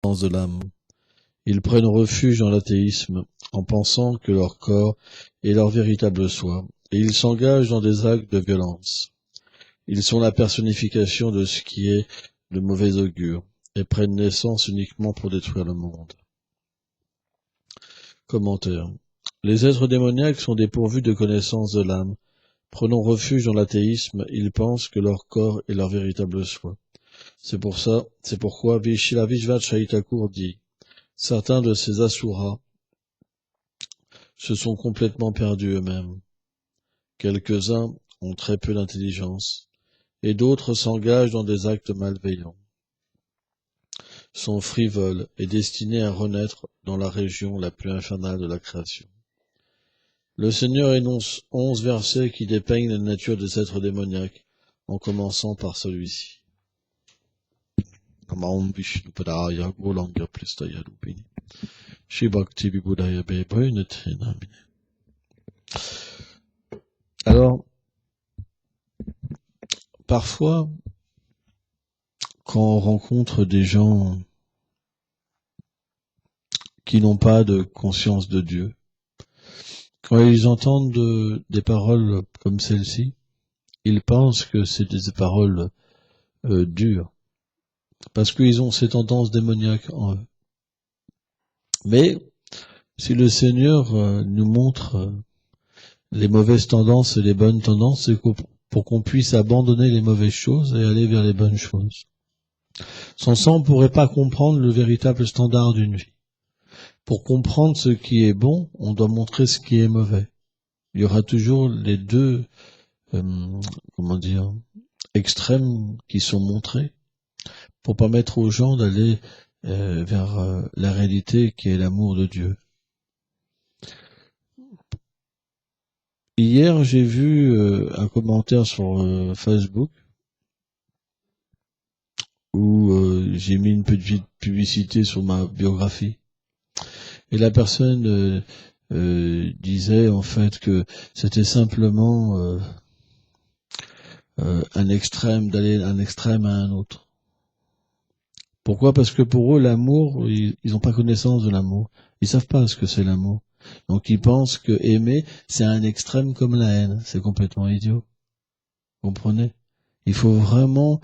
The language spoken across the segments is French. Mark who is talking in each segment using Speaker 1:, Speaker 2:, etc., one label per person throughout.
Speaker 1: de l'âme. Ils prennent refuge dans l'athéisme en pensant que leur corps est leur véritable soi, et ils s'engagent dans des actes de violence. Ils sont la personnification de ce qui est de mauvais augure, et prennent naissance uniquement pour détruire le monde. Commentaire. Les êtres démoniaques sont dépourvus de connaissance de l'âme. Prenant refuge dans l'athéisme, ils pensent que leur corps est leur véritable soi. C'est pourquoi Shila Vishvacharya Thakur dit « Certains de ces asuras se sont complètement perdus eux-mêmes. Quelques-uns ont très peu d'intelligence, et d'autres s'engagent dans des actes malveillants, sont frivoles et destinés à renaître dans la région la plus infernale de la création. » Le Seigneur énonce 11 versets qui dépeignent la nature des êtres démoniaques, en commençant par celui-ci. Alors, parfois, quand on rencontre des gens qui n'ont pas de conscience de Dieu, quand ils entendent des paroles comme celle-ci, ils pensent que c'est des paroles dures, parce qu'ils ont ces tendances démoniaques en eux. Mais si le Seigneur nous montre les mauvaises tendances et les bonnes tendances, c'est pour qu'on puisse abandonner les mauvaises choses et aller vers les bonnes choses. Sans ça, on ne pourrait pas comprendre le véritable standard d'une vie. Pour comprendre ce qui est bon, on doit montrer ce qui est mauvais. Il y aura toujours les deux, extrêmes qui sont montrés pour permettre aux gens d'aller vers la réalité qui est l'amour de Dieu. Hier, j'ai vu un commentaire sur Facebook où j'ai mis une petite publicité sur ma biographie. Et la personne disait en fait que c'était simplement un extrême, d'aller d'un extrême à un autre. Pourquoi ? Parce que pour eux, l'amour, ils n'ont pas connaissance de l'amour. Ils savent pas ce que c'est l'amour. Donc ils pensent que aimer, c'est un extrême comme la haine. C'est complètement idiot. Vous comprenez ? Il faut vraiment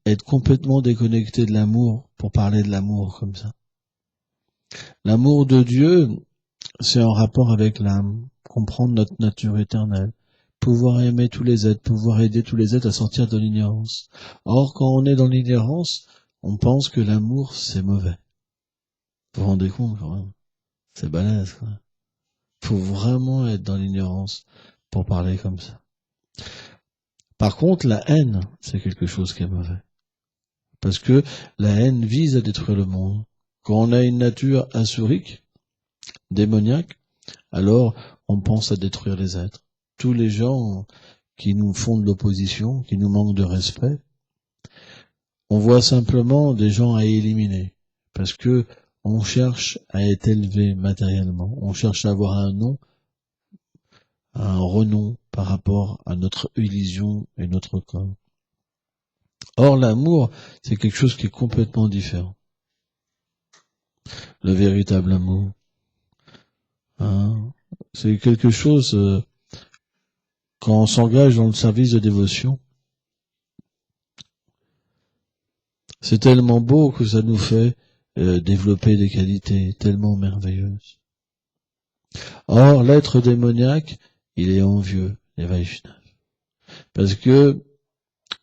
Speaker 1: être complètement déconnecté de l'amour pour parler de l'amour comme ça. L'amour de Dieu, c'est en rapport avec l'âme, comprendre notre nature éternelle, pouvoir aimer tous les êtres, pouvoir aider tous les êtres à sortir de l'ignorance. Or, quand on est dans l'ignorance, on pense que l'amour, c'est mauvais. Vous vous rendez compte quand même ? C'est balèze, quoi. Faut vraiment être dans l'ignorance pour parler comme ça. Par contre, la haine, c'est quelque chose qui est mauvais. Parce que la haine vise à détruire le monde. Quand on a une nature asurique, démoniaque, alors on pense à détruire les êtres. Tous les gens qui nous font de l'opposition, qui nous manquent de respect, on voit simplement des gens à éliminer. Parce que on cherche à être élevé matériellement. On cherche à avoir un nom, un renom par rapport à notre illusion et notre corps. Or, l'amour, c'est quelque chose qui est complètement différent. Le véritable amour. C'est quelque chose, quand on s'engage dans le service de dévotion, c'est tellement beau que ça nous fait développer des qualités tellement merveilleuses. Or, l'être démoniaque, il est envieux, les Vaishnavas. Parce que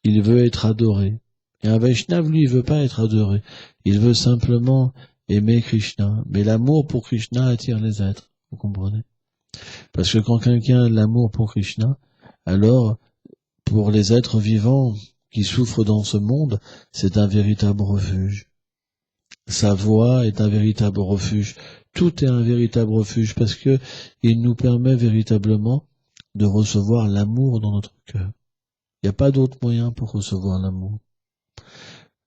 Speaker 1: il veut être adoré. Et un Vaishnava, lui, il veut pas être adoré. Il veut simplement aimer Krishna. Mais l'amour pour Krishna attire les êtres. Vous comprenez ? Parce que quand quelqu'un a de l'amour pour Krishna, alors, pour les êtres vivants qui souffrent dans ce monde, c'est un véritable refuge. Sa voix est un véritable refuge. Tout est un véritable refuge parce que il nous permet véritablement de recevoir l'amour dans notre cœur. Il n'y a pas d'autre moyen pour recevoir l'amour.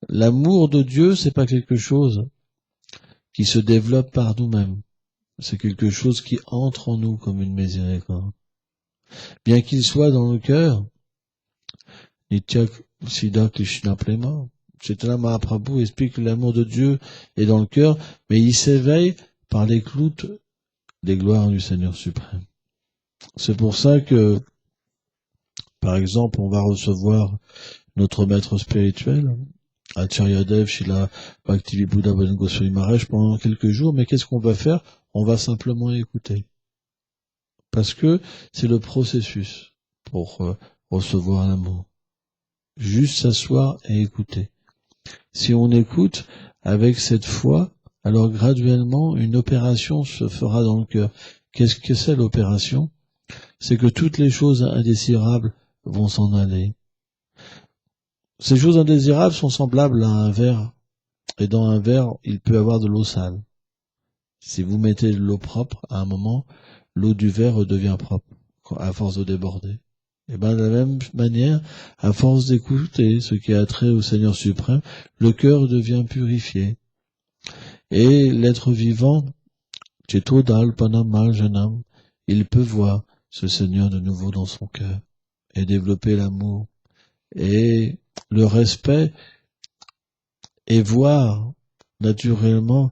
Speaker 1: L'amour de Dieu, c'est pas quelque chose qui se développe par nous-mêmes. C'est quelque chose qui entre en nous comme une miséricorde. Bien qu'il soit dans le cœur, Nitya Siddha Krishna Prema, Chaitanya Mahaprabhu explique que l'amour de Dieu est dans le cœur, mais il s'éveille par l'écoute des gloires du Seigneur suprême. C'est pour ça que, par exemple, on va recevoir notre maître spirituel, Acharya Dev Srila Bhaktivedanta Bhajan Goswami Maharaj pendant quelques jours, mais qu'est-ce qu'on va faire? On va simplement écouter. Parce que c'est le processus pour recevoir l'amour. Juste s'asseoir et écouter. Si on écoute avec cette foi, alors graduellement une opération se fera dans le cœur. Qu'est-ce que c'est l'opération? C'est que toutes les choses indésirables vont s'en aller. Ces choses indésirables sont semblables à un verre. Et dans un verre, il peut y avoir de l'eau sale. Si vous mettez de l'eau propre, à un moment, l'eau du verre redevient propre, à force de déborder. Et bien, de la même manière, à force d'écouter ce qui a trait au Seigneur suprême, le cœur devient purifié. Et l'être vivant, Cheto Dalpana Maljanam, il peut voir ce Seigneur de nouveau dans son cœur et développer l'amour et le respect et voir naturellement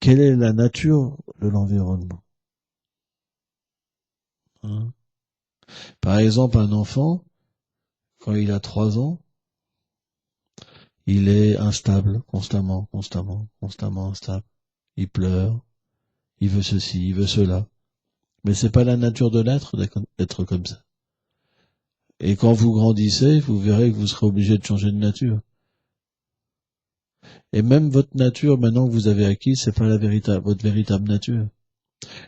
Speaker 1: quelle est la nature de l'environnement. Hein? Par exemple, un enfant, quand il a 3 ans, il est instable, constamment instable. Il pleure, il veut ceci, il veut cela. Mais c'est pas la nature de l'être d'être comme ça. Et quand vous grandissez, vous verrez que vous serez obligé de changer de nature. Et même votre nature, maintenant que vous avez acquis, c'est pas votre véritable nature.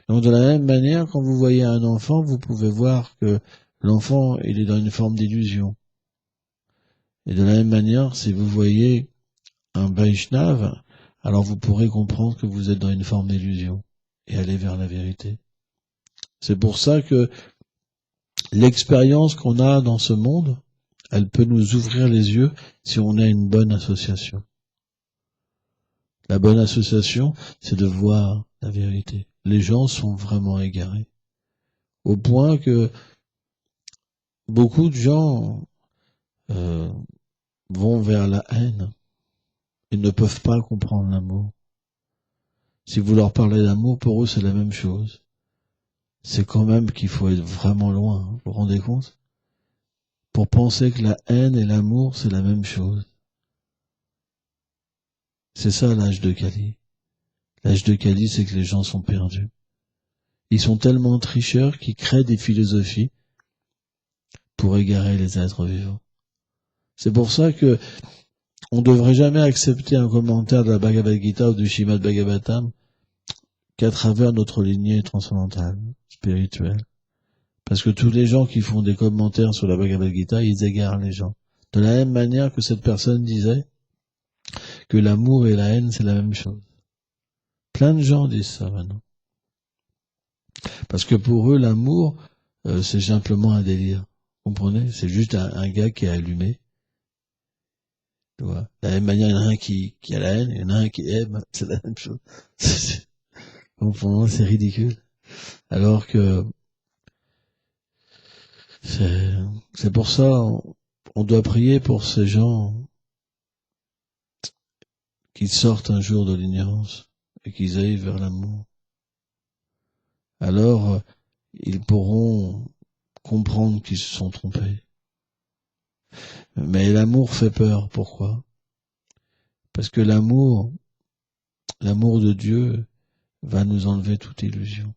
Speaker 1: Donc de la même manière, quand vous voyez un enfant, vous pouvez voir que l'enfant, il est dans une forme d'illusion. Et de la même manière, si vous voyez un Vaishnava, alors vous pourrez comprendre que vous êtes dans une forme d'illusion et aller vers la vérité. C'est pour ça que l'expérience qu'on a dans ce monde, elle peut nous ouvrir les yeux si on a une bonne association. La bonne association, c'est de voir la vérité. Les gens sont vraiment égarés. Au point que beaucoup de gens vont vers la haine. Ils ne peuvent pas comprendre l'amour. Si vous leur parlez d'amour, pour eux, c'est la même chose. C'est quand même qu'il faut être vraiment loin. Vous vous rendez compte? Pour penser que la haine et l'amour, c'est la même chose. C'est ça l'âge de Kali. L'âge de Kali, c'est que les gens sont perdus. Ils sont tellement tricheurs qu'ils créent des philosophies pour égarer les êtres vivants. C'est pour ça que on ne devrait jamais accepter un commentaire de la Bhagavad Gita ou du Srimad Bhagavatam qu'à travers notre lignée transcendantale, spirituelle. Parce que tous les gens qui font des commentaires sur la Bhagavad Gita, ils égarent les gens. De la même manière que cette personne disait que l'amour et la haine, c'est la même chose. Plein de gens disent ça maintenant. Parce que pour eux, l'amour, c'est simplement un délire. Vous comprenez? C'est juste un gars qui est allumé. Tu vois? De la même manière, il y en a un qui a la haine, il y en a un qui aime, c'est la même chose. Donc pour moi, c'est ridicule. Alors que c'est pour ça, on doit prier pour ces gens qui sortent un jour de l'ignorance et qu'ils aillent vers l'amour. Alors, ils pourront comprendre qu'ils se sont trompés. Mais l'amour fait peur. Pourquoi? Parce que l'amour de Dieu va nous enlever toute illusion.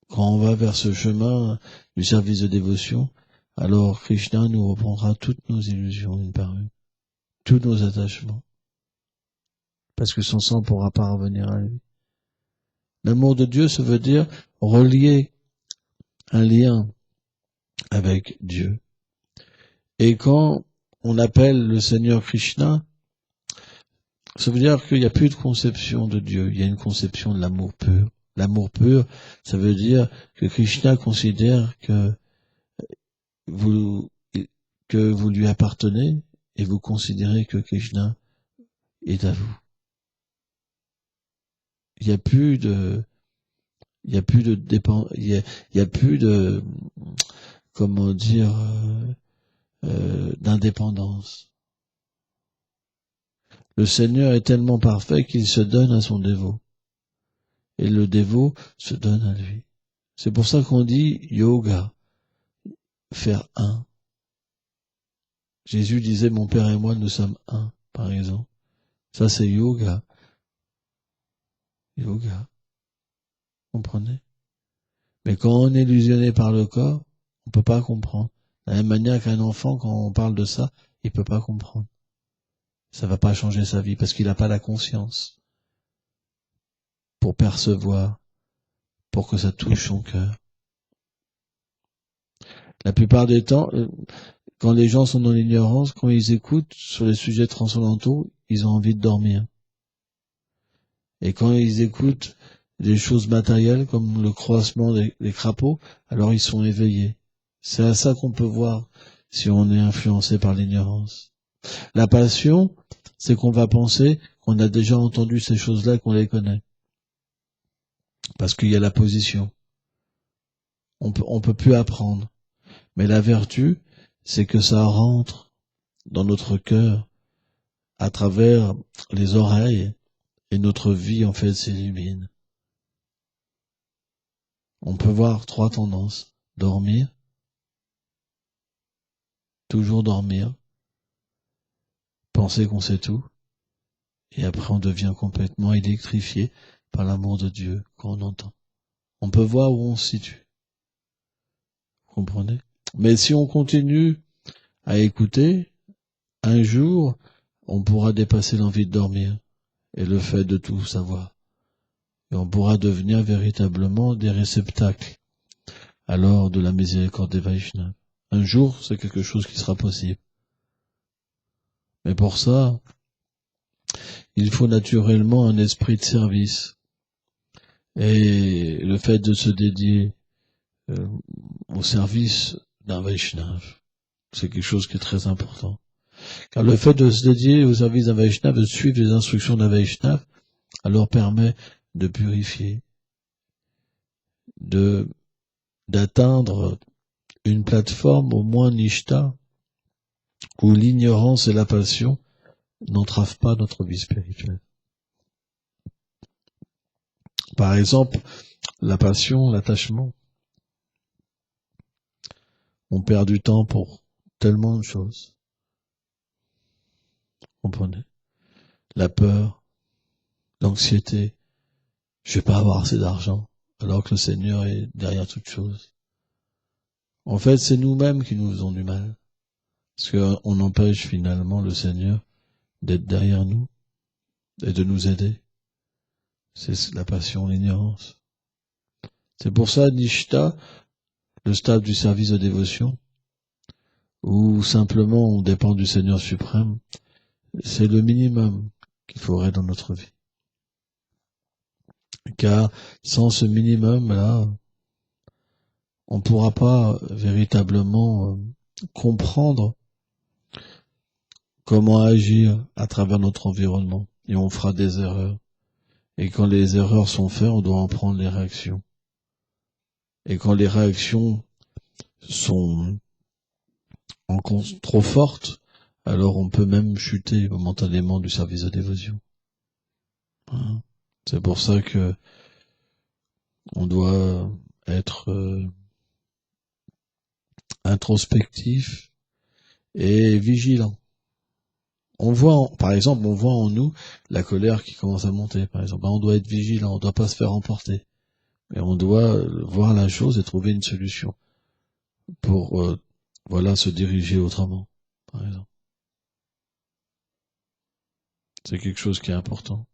Speaker 1: Quand on va vers ce chemin du service de dévotion, alors Krishna nous reprendra toutes nos illusions une par une, tous nos attachements. Parce que son sang ne pourra pas revenir à lui. L'amour de Dieu, ça veut dire relier un lien avec Dieu. Et quand on appelle le Seigneur Krishna, ça veut dire qu'il n'y a plus de conception de Dieu, il y a une conception de l'amour pur. L'amour pur, ça veut dire que Krishna considère que vous lui appartenez et vous considérez que Krishna est à vous. Il n'y a plus de comment dire, d'indépendance. Le Seigneur est tellement parfait qu'il se donne à son dévot. Et le dévot se donne à lui. C'est pour ça qu'on dit yoga, faire un. Jésus disait, mon Père et moi, nous sommes un, par exemple. Ça, c'est yoga. Yoga. Comprenez? Mais quand on est illusionné par le corps, on peut pas comprendre. De la même manière qu'un enfant, quand on parle de ça, il peut pas comprendre. Ça va pas changer sa vie parce qu'il n'a pas la conscience pour percevoir, pour que ça touche son cœur. La plupart des temps, quand les gens sont dans l'ignorance, quand ils écoutent sur les sujets transcendantaux, ils ont envie de dormir. Et quand ils écoutent des choses matérielles comme le croassement des crapauds, alors ils sont éveillés. C'est à ça qu'on peut voir si on est influencé par l'ignorance. La passion, c'est qu'on va penser qu'on a déjà entendu ces choses-là, qu'on les connaît. Parce qu'il y a la position. On peut plus apprendre. Mais la vertu, c'est que ça rentre dans notre cœur à travers les oreilles et notre vie, en fait, s'illumine. On peut voir 3 tendances. Dormir, toujours dormir, penser qu'on sait tout, et après on devient complètement électrifié par l'amour de Dieu quand on entend. On peut voir où on se situe. Vous comprenez? Mais si on continue à écouter, un jour, on pourra dépasser l'envie de dormir et le fait de tout savoir. Et on pourra devenir véritablement des réceptacles alors de la miséricorde des Vaishnavas. Un jour, c'est quelque chose qui sera possible. Mais pour ça, il faut naturellement un esprit de service. Et le fait de se dédier au service d'un Vaishnava, c'est quelque chose qui est très important. Car le fait de se dédier au service d'un Vaishnava, de suivre les instructions d'un Vaishnava, alors permet de purifier, d'atteindre une plateforme au moins nishta, où l'ignorance et la passion n'entravent pas notre vie spirituelle. Par exemple, la passion, l'attachement. On perd du temps pour tellement de choses. Vous comprenez? La peur, l'anxiété. Je vais pas avoir assez d'argent, alors que le Seigneur est derrière toute chose. En fait, c'est nous-mêmes qui nous faisons du mal. Parce qu'on empêche finalement le Seigneur d'être derrière nous et de nous aider. C'est la passion, l'ignorance. C'est pour ça, Nishta, le stade du service de dévotion, où simplement on dépend du Seigneur suprême, c'est le minimum qu'il faudrait dans notre vie. Car sans ce minimum-là, on ne pourra pas véritablement comprendre comment agir à travers notre environnement. Et on fera des erreurs. Et quand les erreurs sont faites, on doit en prendre les réactions. Et quand les réactions sont trop fortes, alors on peut même chuter momentanément du service de dévotion. Hein? C'est pour ça que on doit être introspectif et vigilant. Par exemple, on voit en nous la colère qui commence à monter, par exemple. On doit être vigilant, on ne doit pas se faire emporter. Mais on doit voir la chose et trouver une solution pour, se diriger autrement, par exemple. C'est quelque chose qui est important.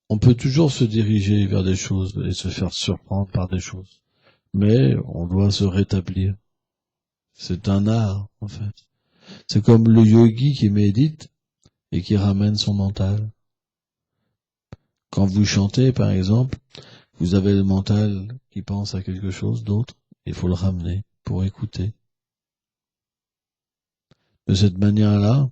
Speaker 1: On peut toujours se diriger vers des choses et se faire surprendre par des choses. Mais on doit se rétablir. C'est un art, en fait. C'est comme le yogi qui médite et qui ramène son mental. Quand vous chantez, par exemple, vous avez le mental qui pense à quelque chose d'autre, il faut le ramener pour écouter. De cette manière-là,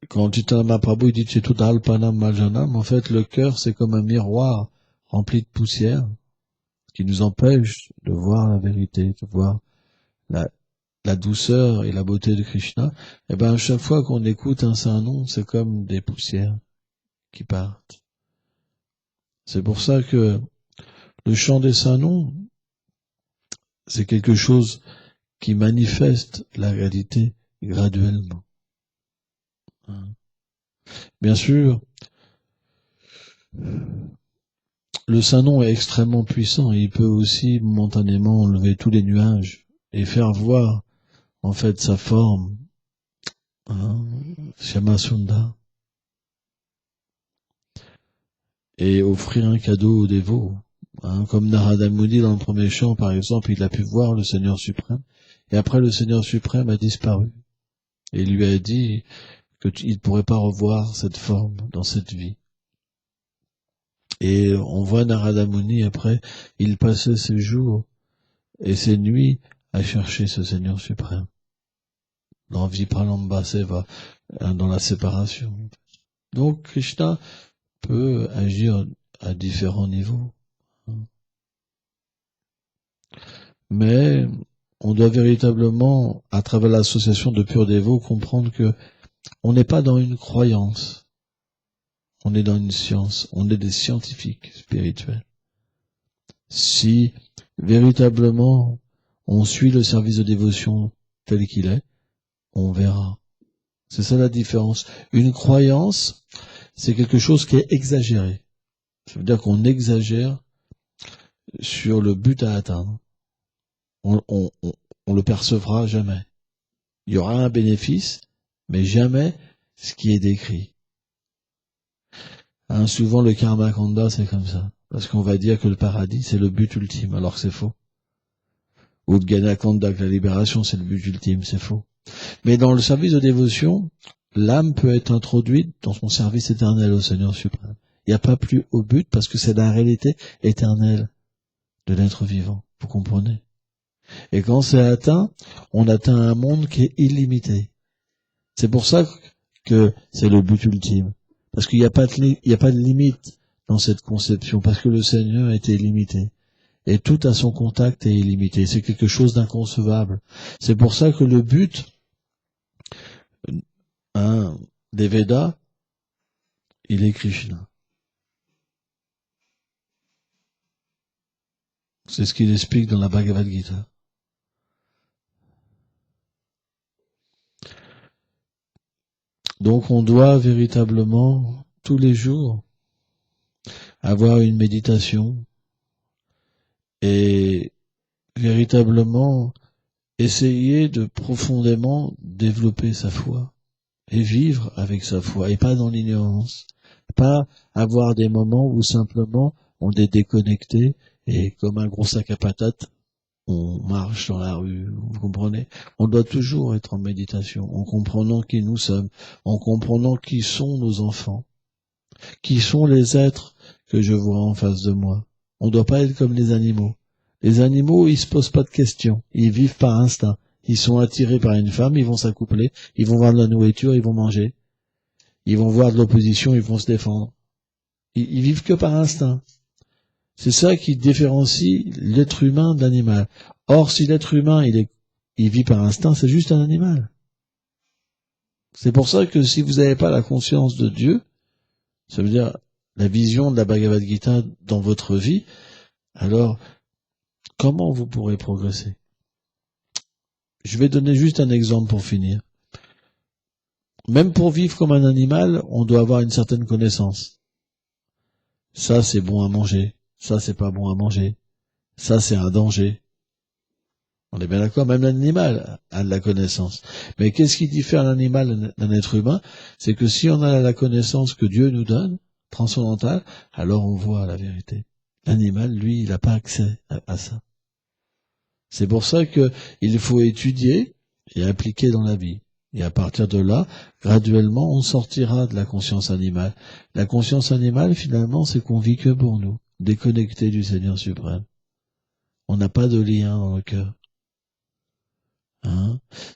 Speaker 1: quand Chaitanya Mahaprabhu dit Chetudalpanam Majanam, en fait, le cœur, c'est comme un miroir rempli de poussière. qui nous empêche de voir la vérité, de voir la douceur et la beauté de Krishna, eh ben, à chaque fois qu'on écoute un saint nom, c'est comme des poussières qui partent. C'est pour ça que le chant des saints noms, c'est quelque chose qui manifeste la réalité graduellement. Bien sûr, le saint nom est extrêmement puissant et il peut aussi momentanément enlever tous les nuages et faire voir en fait sa forme, Shama Sundar, et offrir un cadeau aux dévots. Comme Narada Muni dans le premier chant, par exemple, il a pu voir le Seigneur suprême, et après le Seigneur suprême a disparu. Et il lui a dit qu'il ne pourrait pas revoir cette forme dans cette vie. Et on voit Narada Muni après, il passait ses jours et ses nuits à chercher ce Seigneur suprême. Dans Vipralamba Seva, dans la séparation. Donc Krishna peut agir à différents niveaux. Mais on doit véritablement, à travers l'association de purs dévots, comprendre que on n'est pas dans une croyance, on est dans une science, on est des scientifiques spirituels. Si véritablement on suit le service de dévotion tel qu'il est, on verra. C'est ça la différence. Une croyance, c'est quelque chose qui est exagéré. Ça veut dire qu'on exagère sur le but à atteindre. On le percevra jamais. Il y aura un bénéfice, mais jamais ce qui est décrit. Souvent le karma kanda, c'est comme ça. Parce qu'on va dire que le paradis, c'est le but ultime, alors que c'est faux. Ou le gnana kanda, que la libération, c'est le but ultime, c'est faux. Mais dans le service de dévotion, l'âme peut être introduite dans son service éternel au Seigneur suprême. Il n'y a pas plus haut but parce que c'est la réalité éternelle de l'être vivant. Vous comprenez? Et quand c'est atteint, on atteint un monde qui est illimité. C'est pour ça que c'est le but ultime. Parce qu'il n'y a pas de limite dans cette conception, parce que le Seigneur est illimité. Et tout à son contact est illimité. C'est quelque chose d'inconcevable. C'est pour ça que le but des Védas, il est Krishna. C'est ce qu'il explique dans la Bhagavad Gita. Donc on doit véritablement, tous les jours, avoir une méditation et véritablement essayer de profondément développer sa foi et vivre avec sa foi et pas dans l'ignorance. Pas avoir des moments où simplement on est déconnecté et comme un gros sac à patates, on marche dans la rue, vous comprenez? On doit toujours être en méditation, en comprenant qui nous sommes, en comprenant qui sont nos enfants, qui sont les êtres que je vois en face de moi. On ne doit pas être comme les animaux. Les animaux, ils se posent pas de questions, ils vivent par instinct. Ils sont attirés par une femme, ils vont s'accoupler, ils vont voir de la nourriture, ils vont manger. Ils vont voir de l'opposition, ils vont se défendre. Ils vivent que par instinct. C'est ça qui différencie l'être humain de l'animal. Or, si l'être humain, il vit par instinct, c'est juste un animal. C'est pour ça que si vous n'avez pas la conscience de Dieu, ça veut dire la vision de la Bhagavad Gita dans votre vie, alors comment vous pourrez progresser? Je vais donner juste un exemple pour finir. Même pour vivre comme un animal, on doit avoir une certaine connaissance. Ça, c'est bon à manger. Ça, c'est pas bon à manger. Ça, c'est un danger. On est bien d'accord, même l'animal a de la connaissance. Mais qu'est-ce qui diffère l'animal d'un être humain? C'est que si on a la connaissance que Dieu nous donne, transcendantale, alors on voit la vérité. L'animal, lui, il n'a pas accès à ça. C'est pour ça qu'il faut étudier et appliquer dans la vie. Et à partir de là, graduellement, on sortira de la conscience animale. La conscience animale, finalement, c'est qu'on vit que pour nous, déconnecté du Seigneur suprême. On n'a pas de lien dans le cœur.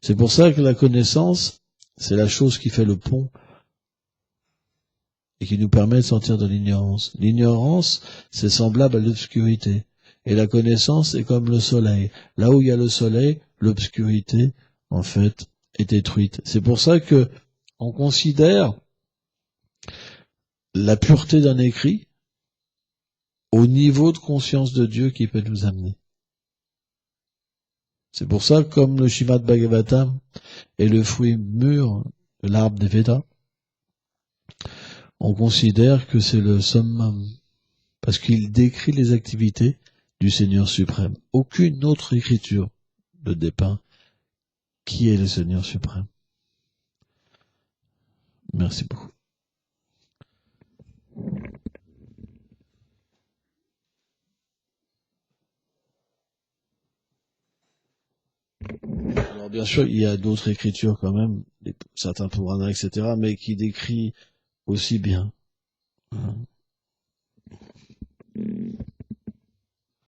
Speaker 1: C'est pour ça que la connaissance, c'est la chose qui fait le pont et qui nous permet de sortir de l'ignorance. L'ignorance, c'est semblable à l'obscurité. Et la connaissance est comme le soleil. Là où il y a le soleil, l'obscurité, en fait, est détruite. C'est pour ça que on considère la pureté d'un écrit au niveau de conscience de Dieu qui peut nous amener. C'est pour ça que comme le Srimad Bhagavatam est le fruit mûr de l'arbre des Védas, on considère que c'est le summum, parce qu'il décrit les activités du Seigneur suprême. Aucune autre écriture ne dépeint qui est le Seigneur suprême. Merci beaucoup. Alors bien sûr, il y a d'autres écritures quand même, certains Puranas, etc., mais qui décrit aussi bien.